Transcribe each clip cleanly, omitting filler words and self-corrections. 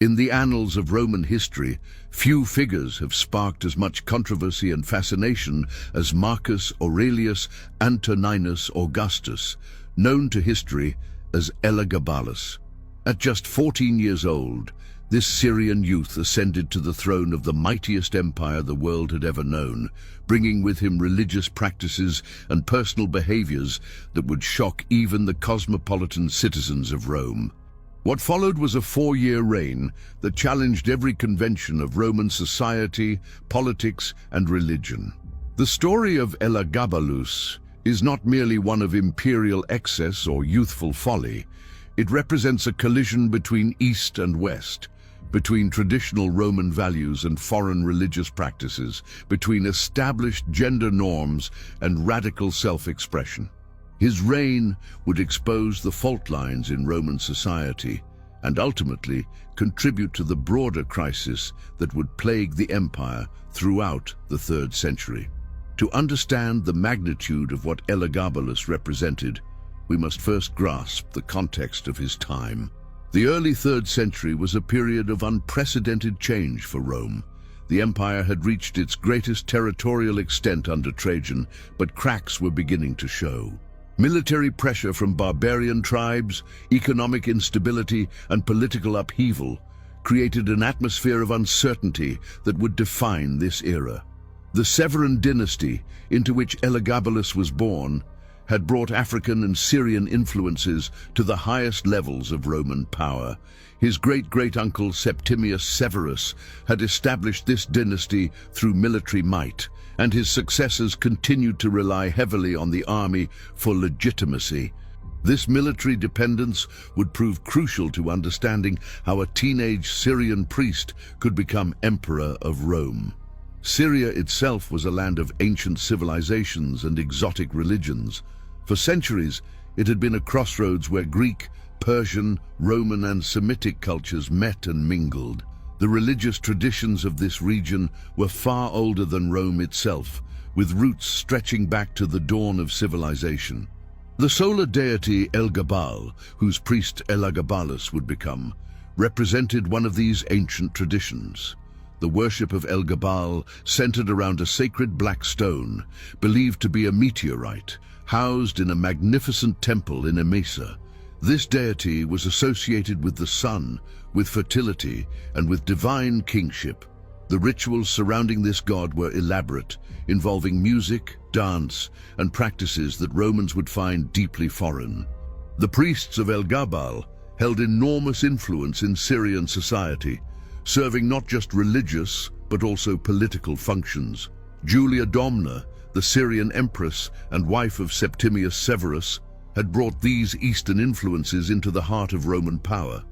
In the annals of Roman history, few figures have sparked as much controversy and fascination as Marcus Aurelius Antoninus Augustus, known to history as Elagabalus. At just 14 years old, this Syrian youth ascended to the throne of the mightiest empire the world had ever known, bringing with him religious practices and personal behaviors that would shock even the cosmopolitan citizens of Rome. What followed was a 4-year reign that challenged every convention of Roman society, politics, and religion. The story of Elagabalus is not merely one of imperial excess or youthful folly. It represents a collision between East and West, between traditional Roman values and foreign religious practices, between established gender norms and radical self-expression. His reign would expose the fault lines in Roman society and ultimately contribute to the broader crisis that would plague the empire throughout the 3rd century. To understand the magnitude of what Elagabalus represented, we must first grasp the context of his time. The early 3rd century was a period of unprecedented change for Rome. The empire had reached its greatest territorial extent under Trajan, but cracks were beginning to show. Military pressure from barbarian tribes, economic instability, and political upheaval created an atmosphere of uncertainty that would define this era. The Severan dynasty, into which Elagabalus was born, had brought African and Syrian influences to the highest levels of Roman power. His great-great-uncle Septimius Severus had established this dynasty through military might, and his successors continued to rely heavily on the army for legitimacy. This military dependence would prove crucial to understanding how a teenage Syrian priest could become emperor of Rome. Syria itself was a land of ancient civilizations and exotic religions. For centuries, it had been a crossroads where Greek, Persian, Roman, and Semitic cultures met and mingled. The religious traditions of this region were far older than Rome itself, with roots stretching back to the dawn of civilization. The solar deity Elgabal, whose priest Elagabalus would become, represented one of these ancient traditions. The worship of Elgabal centered around a sacred black stone, believed to be a meteorite, housed in a magnificent temple in Emesa. This deity was associated with the sun, with fertility, and with divine kingship. The rituals surrounding this god were elaborate, involving music, dance, and practices that Romans would find deeply foreign. The priests of Elgabal held enormous influence in Syrian society, serving not just religious but also political functions. Julia Domna, the Syrian empress and wife of Septimius Severus, had brought these Eastern influences into the heart of Roman power.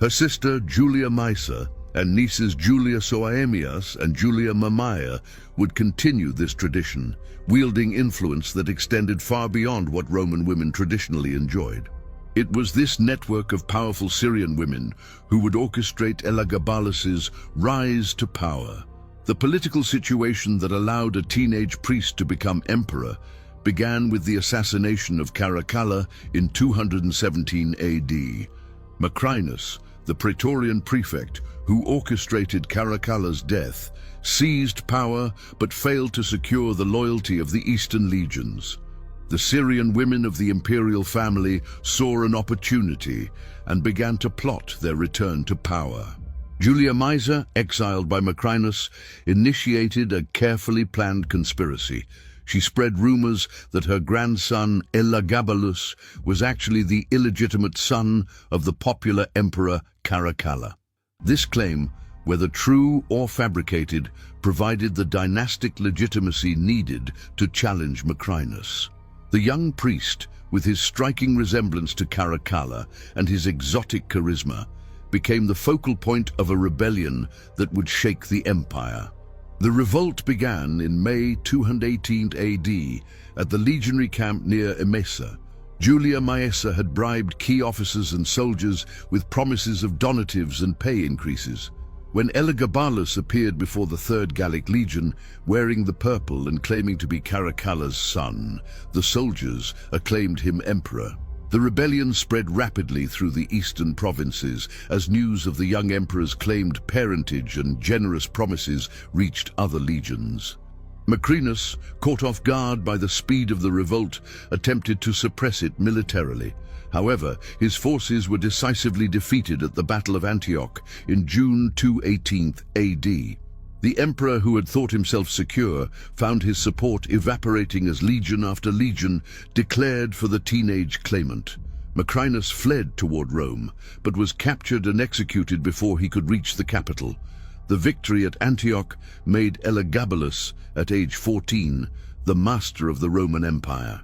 Her sister Julia Maesa and nieces Julia Soaemias and Julia Mamaea would continue this tradition, wielding influence that extended far beyond what Roman women traditionally enjoyed. It was this network of powerful Syrian women who would orchestrate Elagabalus's rise to power. The political situation that allowed a teenage priest to become emperor began with the assassination of Caracalla in 217 AD. Macrinus, the Praetorian prefect who orchestrated Caracalla's death, seized power but failed to secure the loyalty of the Eastern legions. The Syrian women of the imperial family saw an opportunity and began to plot their return to power. Julia Maesa, exiled by Macrinus, initiated a carefully planned conspiracy. She spread rumors that her grandson Elagabalus was actually the illegitimate son of the popular emperor Caracalla. This claim, whether true or fabricated, provided the dynastic legitimacy needed to challenge Macrinus. The young priest, with his striking resemblance to Caracalla and his exotic charisma, became the focal point of a rebellion that would shake the empire. The revolt began in May 218 AD at the legionary camp near Emesa. Julia Maesa had bribed key officers and soldiers with promises of donatives and pay increases. When Elagabalus appeared before the 3rd Gallic Legion, wearing the purple and claiming to be Caracalla's son, the soldiers acclaimed him emperor. The rebellion spread rapidly through the eastern provinces as news of the young emperor's claimed parentage and generous promises reached other legions. Macrinus, caught off guard by the speed of the revolt, attempted to suppress it militarily. However, his forces were decisively defeated at the Battle of Antioch in June 218 AD. The emperor, who had thought himself secure, found his support evaporating as legion after legion declared for the teenage claimant. Macrinus fled toward Rome, but was captured and executed before he could reach the capital. The victory at Antioch made Elagabalus, at age 14, the master of the Roman Empire.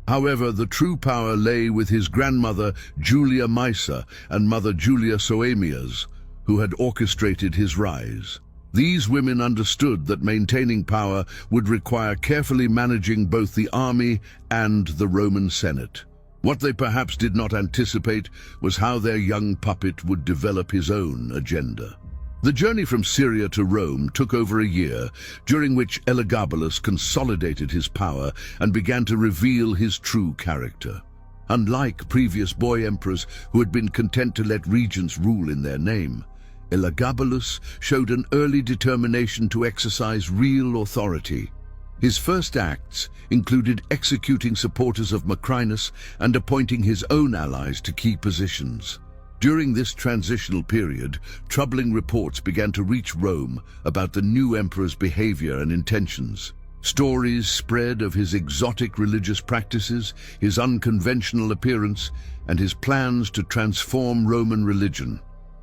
However, the true power lay with his grandmother Julia Maesa and mother Julia Soaemias, who had orchestrated his rise. These women understood that maintaining power would require carefully managing both the army and the Roman Senate. What they perhaps did not anticipate was how their young puppet would develop his own agenda. The journey from Syria to Rome took over a year, during which Elagabalus consolidated his power and began to reveal his true character. Unlike previous boy emperors who had been content to let regents rule in their name, Elagabalus showed an early determination to exercise real authority. His first acts included executing supporters of Macrinus and appointing his own allies to key positions. During this transitional period, troubling reports began to reach Rome about the new emperor's behavior and intentions. Stories spread of his exotic religious practices, his unconventional appearance, and his plans to transform Roman religion.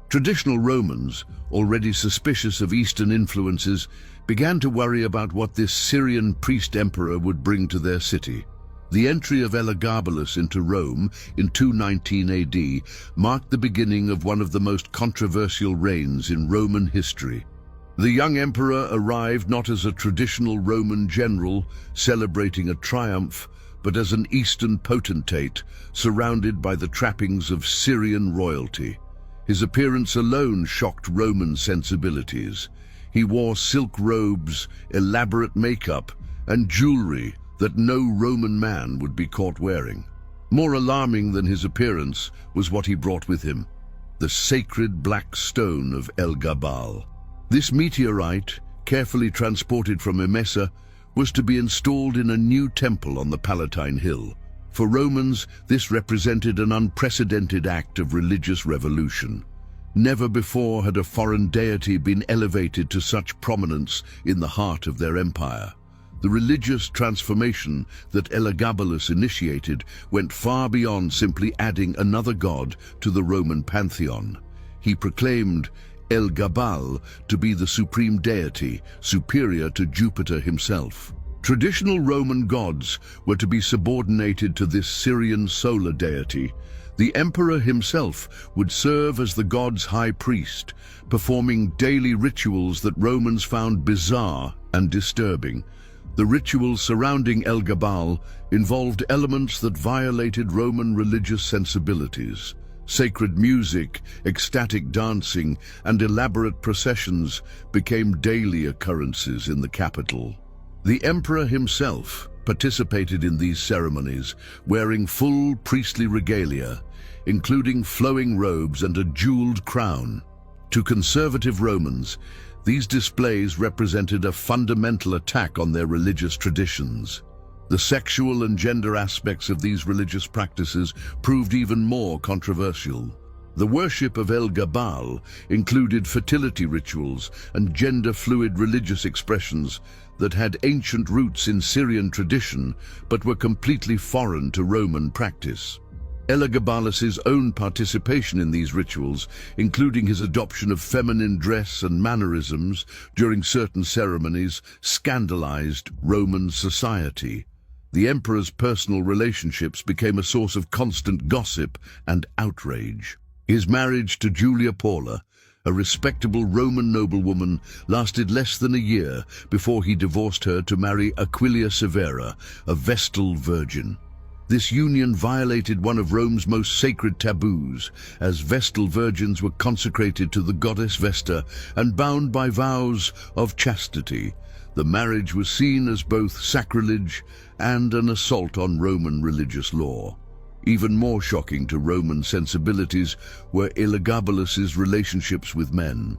Traditional Romans, already suspicious of Eastern influences, began to worry about what this Syrian priest-emperor would bring to their city. The entry of Elagabalus into Rome in 219 AD marked the beginning of one of the most controversial reigns in Roman history. The young emperor arrived not as a traditional Roman general celebrating a triumph, but as an Eastern potentate surrounded by the trappings of Syrian royalty. His appearance alone shocked Roman sensibilities. He wore silk robes, elaborate makeup, and jewelry that no Roman man would be caught wearing. More alarming than his appearance was what he brought with him, the sacred black stone of Elagabalus. This meteorite, carefully transported from Emesa, was to be installed in a new temple on the Palatine Hill. For Romans, this represented an unprecedented act of religious revolution. Never before had a foreign deity been elevated to such prominence in the heart of their empire. The religious transformation that Elagabalus initiated went far beyond simply adding another god to the Roman pantheon. He proclaimed Elagabalus to be the supreme deity, superior to Jupiter himself. Traditional Roman gods were to be subordinated to this Syrian solar deity. The emperor himself would serve as the god's high priest, performing daily rituals that Romans found bizarre and disturbing. The rituals surrounding Elagabalus involved elements that violated Roman religious sensibilities. Sacred music, ecstatic dancing, and elaborate processions became daily occurrences in the capital. The emperor himself participated in these ceremonies, wearing full priestly regalia, including flowing robes and a jeweled crown. To conservative Romans, these displays represented a fundamental attack on their religious traditions. The sexual and gender aspects of these religious practices proved even more controversial. The worship of Elagabalus included fertility rituals and gender-fluid religious expressions that had ancient roots in Syrian tradition but were completely foreign to Roman practice. Elagabalus's own participation in these rituals, including his adoption of feminine dress and mannerisms during certain ceremonies, scandalized Roman society. The emperor's personal relationships became a source of constant gossip and outrage. His marriage to Julia Paula, a respectable Roman noblewoman, lasted less than a year before he divorced her to marry Aquilia Severa, a Vestal virgin. This union violated one of Rome's most sacred taboos, as Vestal virgins were consecrated to the goddess Vesta and bound by vows of chastity. The marriage was seen as both sacrilege and an assault on Roman religious law. Even more shocking to Roman sensibilities were Elagabalus's relationships with men.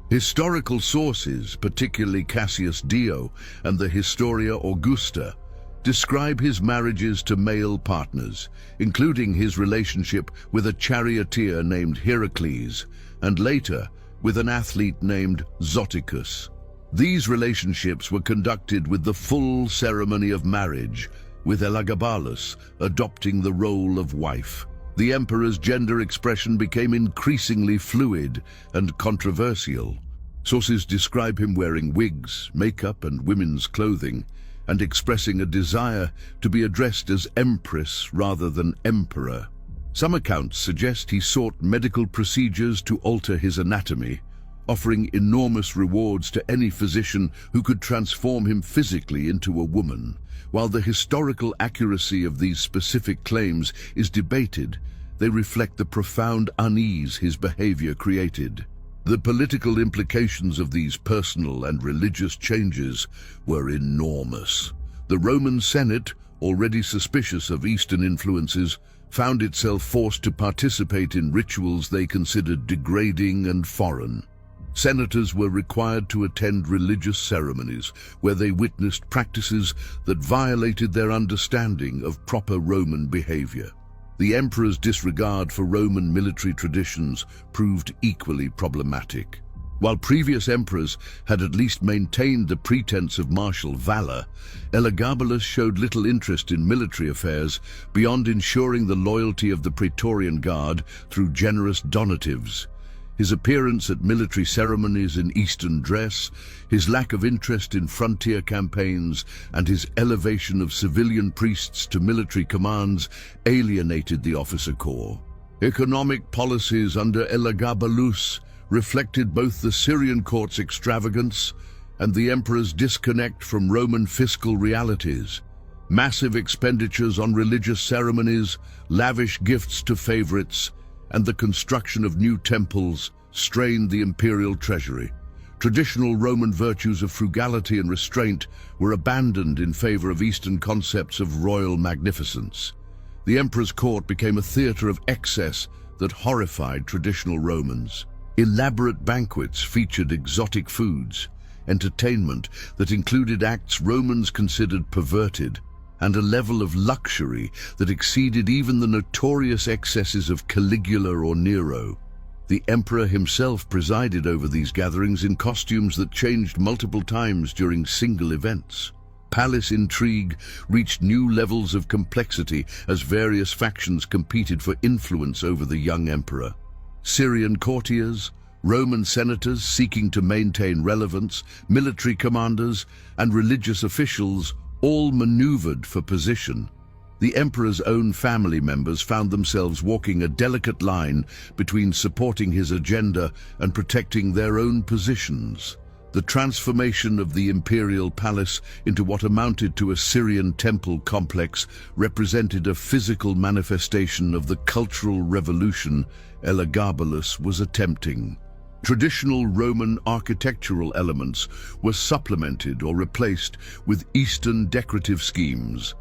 Historical sources, particularly Cassius Dio and the Historia Augusta, describe his marriages to male partners, including his relationship with a charioteer named Heracles, and later with an athlete named Zoticus. These relationships were conducted with the full ceremony of marriage, with Elagabalus adopting the role of wife. The emperor's gender expression became increasingly fluid and controversial. Sources describe him wearing wigs, makeup, and women's clothing, and expressing a desire to be addressed as empress rather than emperor. Some accounts suggest he sought medical procedures to alter his anatomy, offering enormous rewards to any physician who could transform him physically into a woman. While the historical accuracy of these specific claims is debated, they reflect the profound unease his behavior created. The political implications of these personal and religious changes were enormous. The Roman Senate, already suspicious of Eastern influences, found itself forced to participate in rituals they considered degrading and foreign. Senators were required to attend religious ceremonies where they witnessed practices that violated their understanding of proper Roman behavior. The emperor's disregard for Roman military traditions proved equally problematic. While previous emperors had at least maintained the pretense of martial valor, Elagabalus showed little interest in military affairs beyond ensuring the loyalty of the Praetorian Guard through generous donatives. His appearance at military ceremonies in Eastern dress, his lack of interest in frontier campaigns, and his elevation of civilian priests to military commands alienated the officer corps. Economic policies under Elagabalus reflected both the Syrian court's extravagance and the emperor's disconnect from Roman fiscal realities. Massive expenditures on religious ceremonies, lavish gifts to favorites, and the construction of new temples strained the imperial treasury. Traditional Roman virtues of frugality and restraint were abandoned in favor of Eastern concepts of royal magnificence. The emperor's court became a theater of excess that horrified traditional Romans. Elaborate banquets featured exotic foods, entertainment that included acts Romans considered perverted, and a level of luxury that exceeded even the notorious excesses of Caligula or Nero. The emperor himself presided over these gatherings in costumes that changed multiple times during single events. Palace intrigue reached new levels of complexity as various factions competed for influence over the young emperor. Syrian courtiers, Roman senators seeking to maintain relevance, military commanders, and religious officials all maneuvered for position. The emperor's own family members found themselves walking a delicate line between supporting his agenda and protecting their own positions. The transformation of the imperial palace into what amounted to a Syrian temple complex represented a physical manifestation of the cultural revolution Elagabalus was attempting. Traditional Roman architectural elements were supplemented or replaced with Eastern decorative schemes.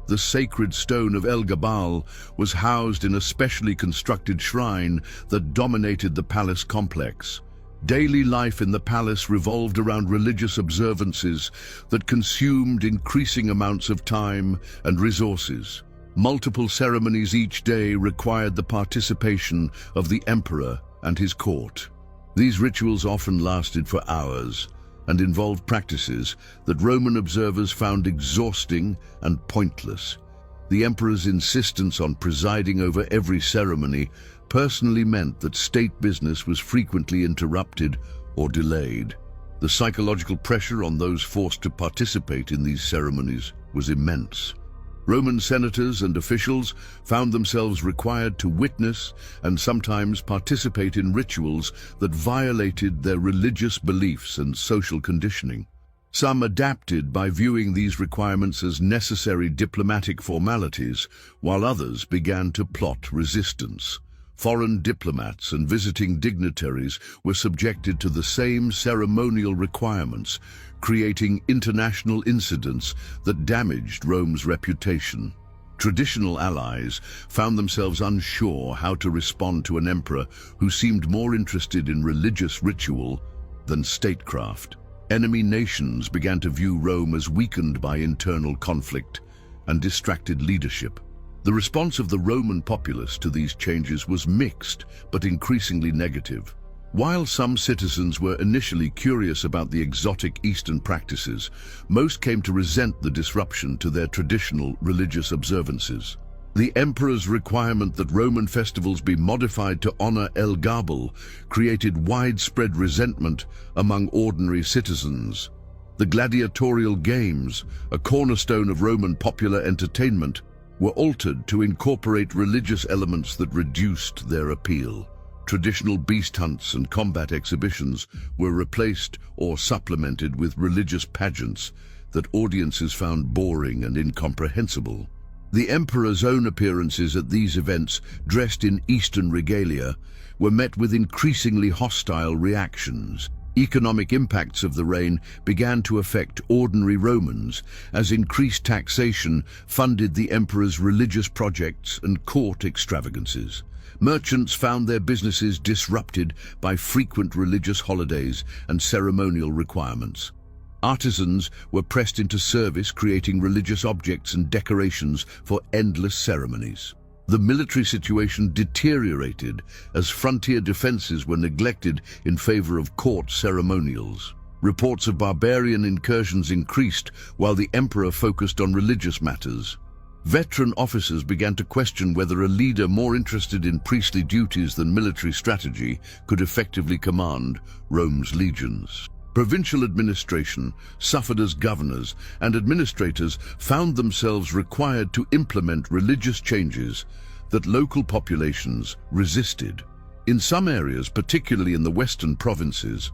The sacred stone of Elagabalus was housed in a specially constructed shrine that dominated the palace complex. Daily life in the palace revolved around religious observances that consumed increasing amounts of time and resources. Multiple ceremonies each day required the participation of the emperor and his court. These rituals often lasted for hours and involved practices that Roman observers found exhausting and pointless. The emperor's insistence on presiding over every ceremony personally meant that state business was frequently interrupted or delayed. The psychological pressure on those forced to participate in these ceremonies was immense. Roman senators and officials found themselves required to witness and sometimes participate in rituals that violated their religious beliefs and social conditioning. Some adapted by viewing these requirements as necessary diplomatic formalities, while others began to plot resistance. Foreign diplomats and visiting dignitaries were subjected to the same ceremonial requirements, creating international incidents that damaged Rome's reputation. Traditional allies found themselves unsure how to respond to an emperor who seemed more interested in religious ritual than statecraft. Enemy nations began to view Rome as weakened by internal conflict and distracted leadership. The response of the Roman populace to these changes was mixed, but increasingly negative. While some citizens were initially curious about the exotic Eastern practices, most came to resent the disruption to their traditional religious observances. The emperor's requirement that Roman festivals be modified to honor Elagabalus created widespread resentment among ordinary citizens. The gladiatorial games, a cornerstone of Roman popular entertainment, were altered to incorporate religious elements that reduced their appeal. Traditional beast hunts and combat exhibitions were replaced or supplemented with religious pageants that audiences found boring and incomprehensible. The emperor's own appearances at these events, dressed in Eastern regalia, were met with increasingly hostile reactions. Economic impacts of the reign began to affect ordinary Romans, as increased taxation funded the emperor's religious projects and court extravagances. Merchants found their businesses disrupted by frequent religious holidays and ceremonial requirements. Artisans were pressed into service, creating religious objects and decorations for endless ceremonies. The military situation deteriorated as frontier defenses were neglected in favor of court ceremonials. Reports of barbarian incursions increased while the emperor focused on religious matters. Veteran officers began to question whether a leader more interested in priestly duties than military strategy could effectively command Rome's legions. Provincial administration suffered as governors and administrators found themselves required to implement religious changes that local populations resisted. In some areas, particularly in the western provinces,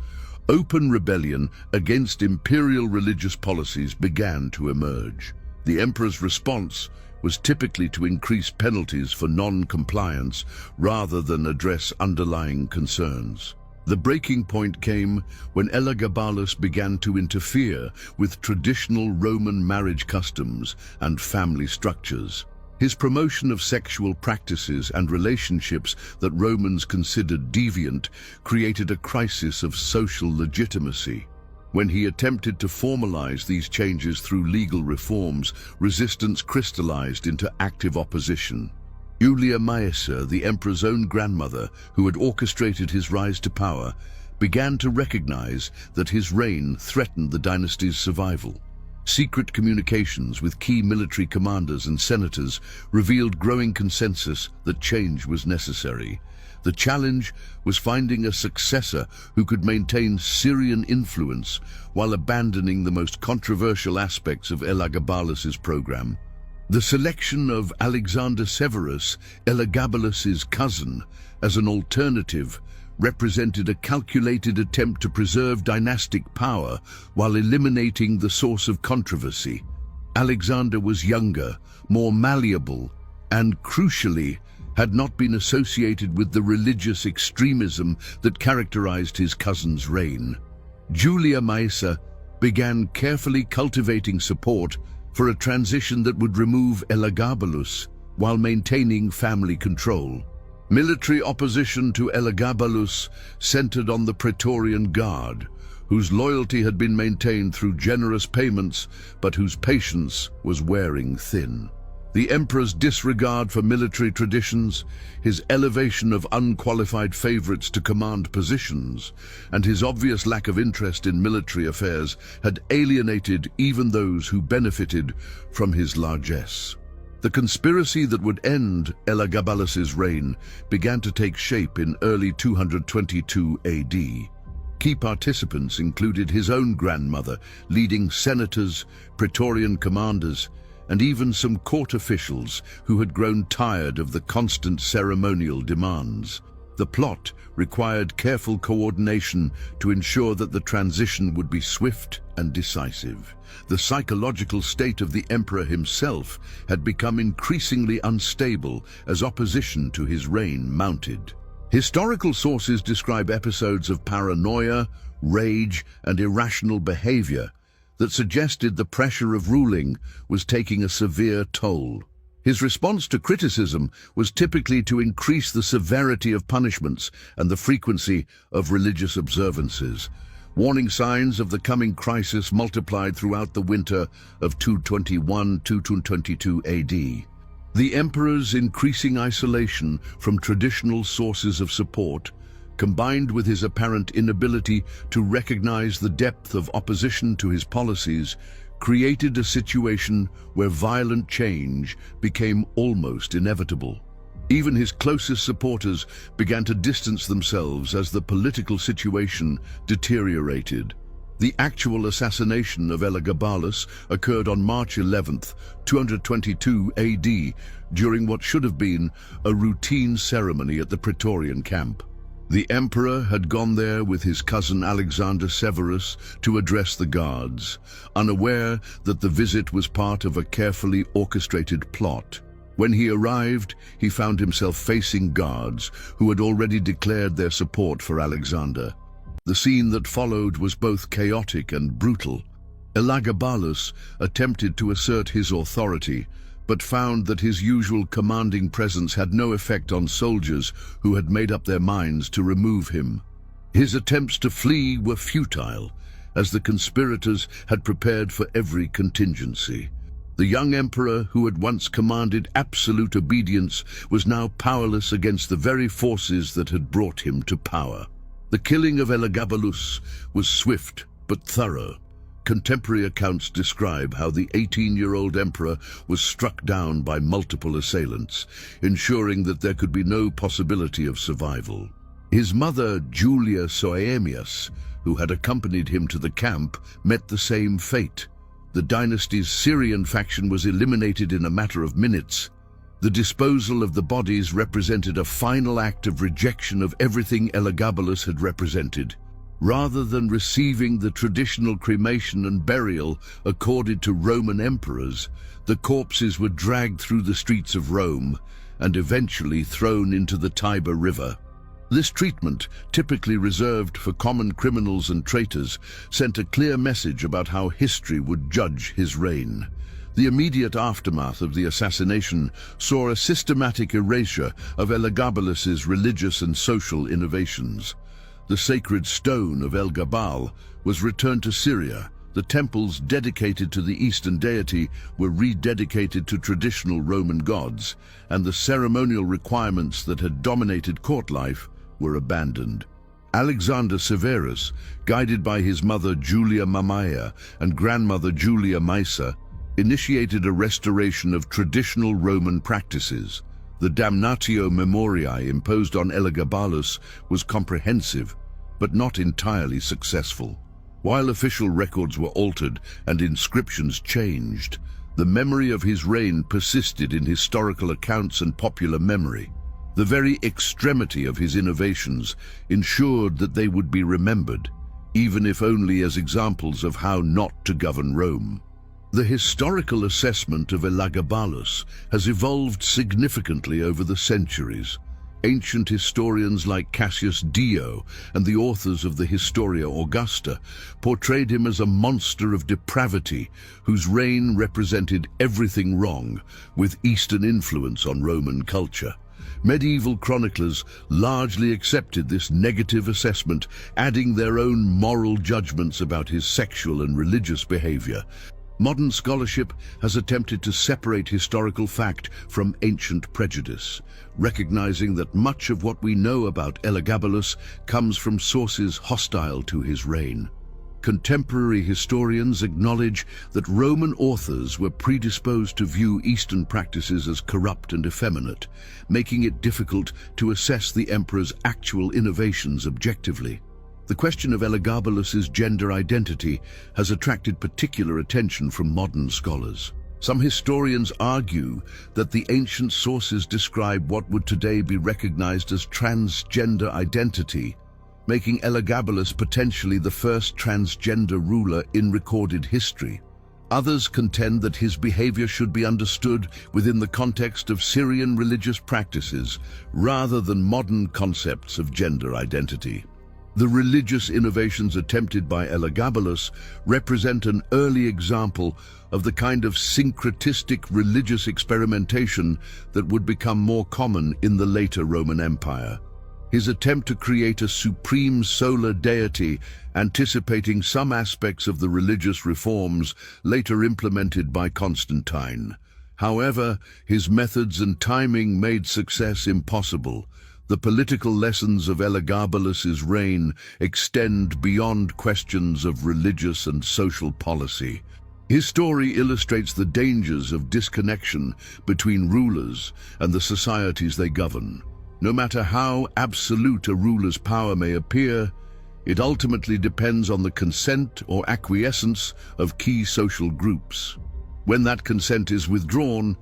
open rebellion against imperial religious policies began to emerge. The emperor's response was typically to increase penalties for non-compliance rather than address underlying concerns. The breaking point came when Elagabalus began to interfere with traditional Roman marriage customs and family structures. His promotion of sexual practices and relationships that Romans considered deviant created a crisis of social legitimacy. When he attempted to formalize these changes through legal reforms, resistance crystallized into active opposition. Julia Maesa, the emperor's own grandmother, who had orchestrated his rise to power, began to recognize that his reign threatened the dynasty's survival. Secret communications with key military commanders and senators revealed growing consensus that change was necessary. The challenge was finding a successor who could maintain Syrian influence while abandoning the most controversial aspects of Elagabalus's program. The selection of Alexander Severus, Elagabalus's cousin, as an alternative represented a calculated attempt to preserve dynastic power while eliminating the source of controversy. Alexander was younger, more malleable, and crucially, had not been associated with the religious extremism that characterized his cousin's reign. Julia Maesa began carefully cultivating support for a transition that would remove Elagabalus while maintaining family control. Military opposition to Elagabalus centered on the Praetorian Guard, whose loyalty had been maintained through generous payments, but whose patience was wearing thin. The emperor's disregard for military traditions, his elevation of unqualified favorites to command positions, and his obvious lack of interest in military affairs had alienated even those who benefited from his largesse. The conspiracy that would end Elagabalus's reign began to take shape in early 222 AD. Key participants included his own grandmother, leading senators, Praetorian commanders, and even some court officials who had grown tired of the constant ceremonial demands. The plot required careful coordination to ensure that the transition would be swift and decisive. The psychological state of the emperor himself had become increasingly unstable as opposition to his reign mounted. Historical sources describe episodes of paranoia, rage, and irrational behavior that suggested the pressure of ruling was taking a severe toll. His response to criticism was typically to increase the severity of punishments and the frequency of religious observances. Warning signs of the coming crisis multiplied throughout the winter of 221–222 AD. The emperor's increasing isolation from traditional sources of support, combined with his apparent inability to recognize the depth of opposition to his policies, created a situation where violent change became almost inevitable. Even his closest supporters began to distance themselves as the political situation deteriorated. The actual assassination of Elagabalus occurred on March 11, 222 AD, during what should have been a routine ceremony at the Praetorian camp. The emperor had gone there with his cousin Alexander Severus to address the guards, unaware that the visit was part of a carefully orchestrated plot. When he arrived, he found himself facing guards who had already declared their support for Alexander. The scene that followed was both chaotic and brutal. Elagabalus attempted to assert his authority, but found that his usual commanding presence had no effect on soldiers who had made up their minds to remove him. His attempts to flee were futile, as the conspirators had prepared for every contingency. The young emperor, who had once commanded absolute obedience, was now powerless against the very forces that had brought him to power. The killing of Elagabalus was swift but thorough. Contemporary accounts describe how the 18-year-old emperor was struck down by multiple assailants, ensuring that there could be no possibility of survival. His mother, Julia Soaemias, who had accompanied him to the camp, met the same fate. The dynasty's Syrian faction was eliminated in a matter of minutes. The disposal of the bodies represented a final act of rejection of everything Elagabalus had represented. Rather than receiving the traditional cremation and burial accorded to Roman emperors, the corpses were dragged through the streets of Rome and eventually thrown into the Tiber River. This treatment, typically reserved for common criminals and traitors, sent a clear message about how history would judge his reign. The immediate aftermath of the assassination saw a systematic erasure of Elagabalus's religious and social innovations. The sacred stone of El-Gabal was returned to Syria. The temples dedicated to the Eastern deity were rededicated to traditional Roman gods, and the ceremonial requirements that had dominated court life were abandoned. Alexander Severus, guided by his mother Julia Mamaea and grandmother Julia Maesa, initiated a restoration of traditional Roman practices. The damnatio memoriae imposed on Elagabalus was comprehensive, but not entirely successful. While official records were altered and inscriptions changed, the memory of his reign persisted in historical accounts and popular memory. The very extremity of his innovations ensured that they would be remembered, even if only as examples of how not to govern Rome. The historical assessment of Elagabalus has evolved significantly over the centuries. Ancient historians like Cassius Dio and the authors of the Historia Augusta portrayed him as a monster of depravity whose reign represented everything wrong, with Eastern influence on Roman culture. Medieval chroniclers largely accepted this negative assessment, adding their own moral judgments about his sexual and religious behavior. Modern scholarship has attempted to separate historical fact from ancient prejudice, recognizing that much of what we know about Elagabalus comes from sources hostile to his reign. Contemporary historians acknowledge that Roman authors were predisposed to view Eastern practices as corrupt and effeminate, making it difficult to assess the emperor's actual innovations objectively. The question of Elagabalus's gender identity has attracted particular attention from modern scholars. Some historians argue that the ancient sources describe what would today be recognized as transgender identity, making Elagabalus potentially the first transgender ruler in recorded history. Others contend that his behavior should be understood within the context of Syrian religious practices rather than modern concepts of gender identity. The religious innovations attempted by Elagabalus represent an early example of the kind of syncretistic religious experimentation that would become more common in the later Roman Empire. His attempt to create a supreme solar deity, anticipating some aspects of the religious reforms later implemented by Constantine. However, his methods and timing made success impossible. The political lessons of Elagabalus's reign extend beyond questions of religious and social policy. His story illustrates the dangers of disconnection between rulers and the societies they govern. No matter how absolute a ruler's power may appear, it ultimately depends on the consent or acquiescence of key social groups. When that consent is withdrawn,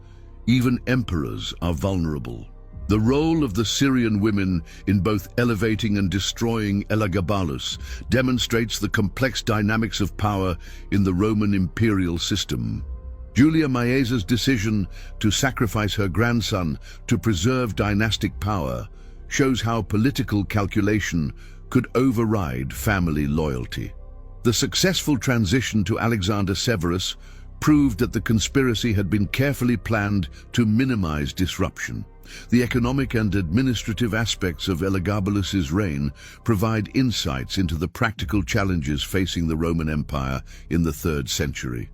even emperors are vulnerable. The role of the Syrian women in both elevating and destroying Elagabalus demonstrates the complex dynamics of power in the Roman imperial system. Julia Maeza's decision to sacrifice her grandson to preserve dynastic power shows how political calculation could override family loyalty. The successful transition to Alexander Severus proved that the conspiracy had been carefully planned to minimize disruption. The economic and administrative aspects of Elagabalus's reign provide insights into the practical challenges facing the Roman Empire in the 3rd century.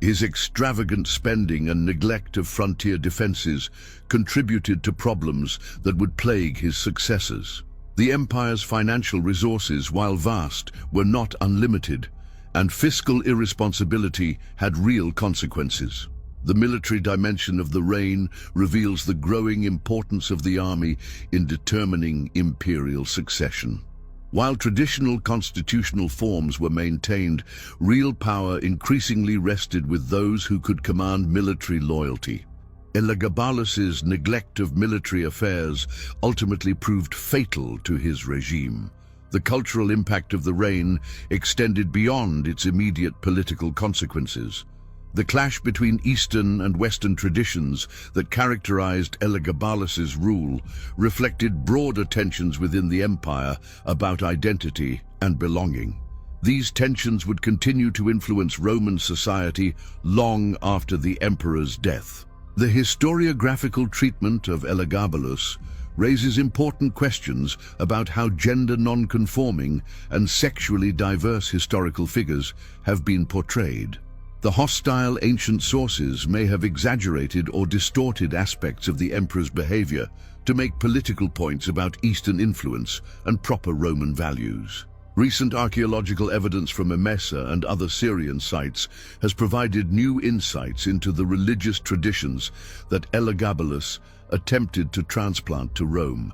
His extravagant spending and neglect of frontier defenses contributed to problems that would plague his successors. The empire's financial resources, while vast, were not unlimited, and fiscal irresponsibility had real consequences. The military dimension of the reign reveals the growing importance of the army in determining imperial succession. While traditional constitutional forms were maintained, real power increasingly rested with those who could command military loyalty. Elagabalus's neglect of military affairs ultimately proved fatal to his regime. The cultural impact of the reign extended beyond its immediate political consequences. The clash between Eastern and Western traditions that characterized Elagabalus's rule reflected broader tensions within the empire about identity and belonging. These tensions would continue to influence Roman society long after the emperor's death. The historiographical treatment of Elagabalus raises important questions about how gender non-conforming and sexually diverse historical figures have been portrayed. The hostile ancient sources may have exaggerated or distorted aspects of the emperor's behavior to make political points about Eastern influence and proper Roman values. Recent archaeological evidence from Emesa and other Syrian sites has provided new insights into the religious traditions that Elagabalus attempted to transplant to Rome.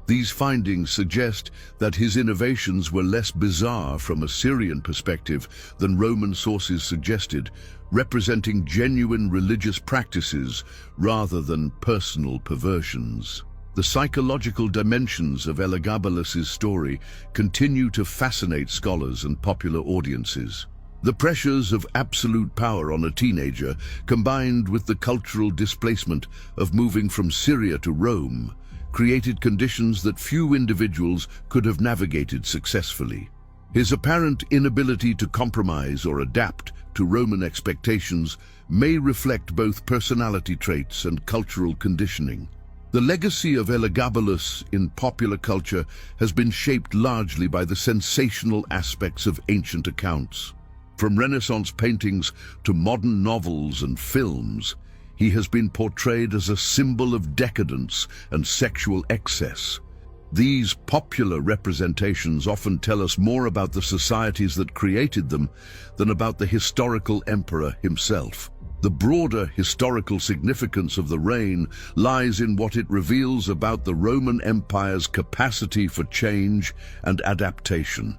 These findings suggest that his innovations were less bizarre from a Syrian perspective than Roman sources suggested, representing genuine religious practices rather than personal perversions. The psychological dimensions of Elagabalus's story continue to fascinate scholars and popular audiences. The pressures of absolute power on a teenager, combined with the cultural displacement of moving from Syria to Rome, created conditions that few individuals could have navigated successfully. His apparent inability to compromise or adapt to Roman expectations may reflect both personality traits and cultural conditioning. The legacy of Elagabalus in popular culture has been shaped largely by the sensational aspects of ancient accounts. From Renaissance paintings to modern novels and films, he has been portrayed as a symbol of decadence and sexual excess. These popular representations often tell us more about the societies that created them than about the historical emperor himself. The broader historical significance of the reign lies in what it reveals about the Roman Empire's capacity for change and adaptation.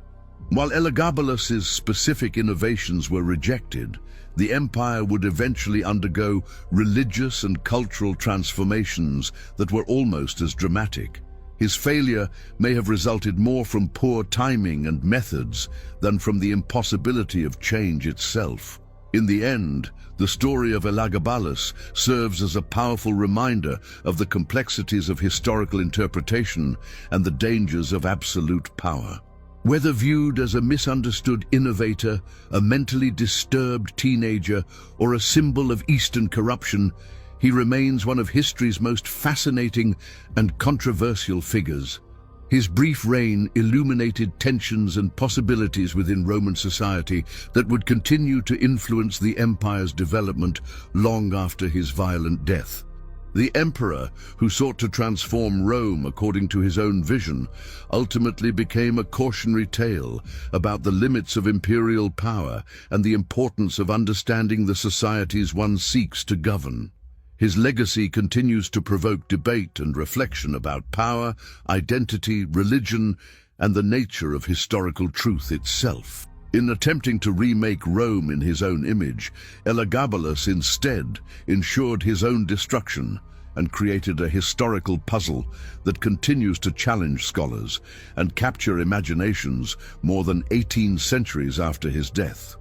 While Elagabalus's specific innovations were rejected, the empire would eventually undergo religious and cultural transformations that were almost as dramatic. His failure may have resulted more from poor timing and methods than from the impossibility of change itself. In the end, the story of Elagabalus serves as a powerful reminder of the complexities of historical interpretation and the dangers of absolute power. Whether viewed as a misunderstood innovator, a mentally disturbed teenager, or a symbol of Eastern corruption, he remains one of history's most fascinating and controversial figures. His brief reign illuminated tensions and possibilities within Roman society that would continue to influence the empire's development long after his violent death. The emperor, who sought to transform Rome according to his own vision, ultimately became a cautionary tale about the limits of imperial power and the importance of understanding the societies one seeks to govern. His legacy continues to provoke debate and reflection about power, identity, religion, and the nature of historical truth itself. In attempting to remake Rome in his own image, Elagabalus instead ensured his own destruction and created a historical puzzle that continues to challenge scholars and capture imaginations more than 18 centuries after his death.